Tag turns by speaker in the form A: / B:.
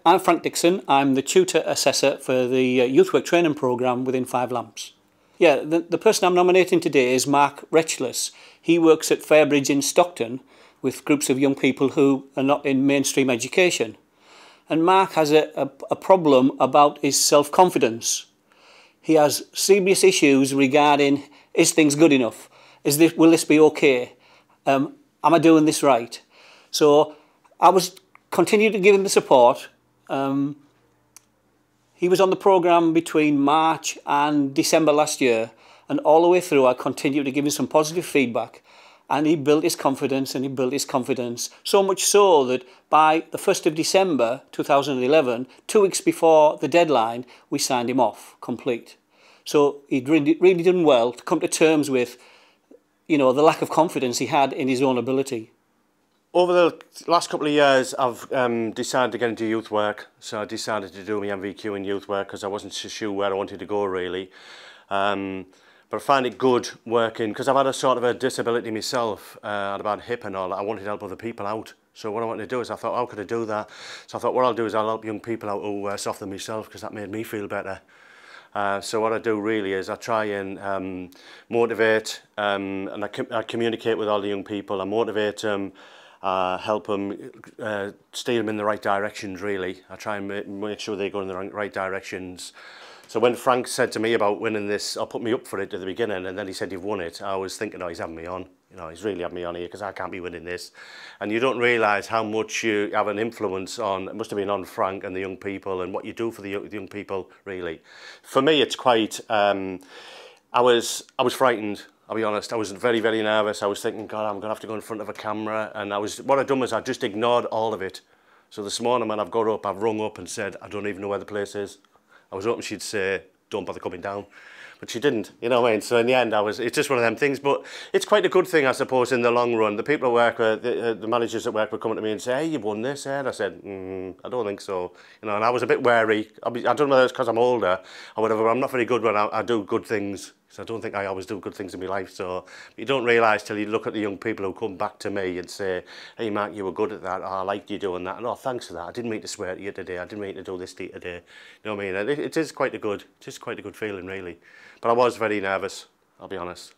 A: I'm Frank Dixon. I'm the tutor assessor for the youth work training programme within Five Lamps. Yeah, the person I'm nominating today is Mark Retchless. He works at Fairbridge in Stockton with groups of young people who are not in mainstream education. And Mark has a problem about his self-confidence. He has serious issues regarding, is things good enough? Will this be okay? Am I doing this right? So I was continuing to give him the support. He was on the programme between March and December last year, and all the way through I continued to give him some positive feedback, and he built his confidence and he built his confidence, so much so that by the 1st of December 2011, 2 weeks before the deadline, we signed him off complete. So he'd really done well to come to terms with, you know, the lack of confidence he had in his own ability.
B: Over the last couple of years, I've decided to get into youth work. So I decided to do my MVQ in youth work because I wasn't so sure where I wanted to go really. But I find it good working because I've had a sort of a disability myself, at about hip and all. I wanted to help other people out. So what I wanted to do is I thought, how could I do that? So I thought, what I'll do is I'll help young people out who are worse off than myself, because that made me feel better. So what I do really is I try and motivate, and I communicate with all the young people. I motivate them. Help them, steer them in the right directions really. I try and make sure they go in the right directions. So when Frank said to me about winning this, or put me up for it at the beginning, and then he said you've won it, I was thinking, oh, he's having me on. You know, he's really having me on here because I can't be winning this. And you don't realise how much you have an influence on, it must have been on Frank and the young people and what you do for the young people really. For me it's quite, I was frightened. I'll be honest, I was very, very nervous. I was thinking, God, I'm going to have to go in front of a camera. And what I'd done was I just ignored all of it. So this morning when I've got up, I've rung up and said, I don't even know where the place is. I was hoping she'd say, don't bother coming down. But she didn't, you know what I mean? So in the end, it's just one of them things. But it's quite a good thing, I suppose, in the long run. The people at work, the managers at work would come to me and say, hey, you've won this, eh? And I said, I don't think so. You know, and I was a bit wary. I don't know whether it's because I'm older or whatever, but I'm not very good when I do good things. So I don't think I always do good things in my life. So you don't realise till you look at the young people who come back to me and say, hey, Mark, you were good at that. Oh, I liked you doing that. And oh, thanks for that. I didn't mean to swear at you today. I didn't mean to do this to you today. You know what I mean? It is quite a good feeling, really. But I was very nervous, I'll be honest.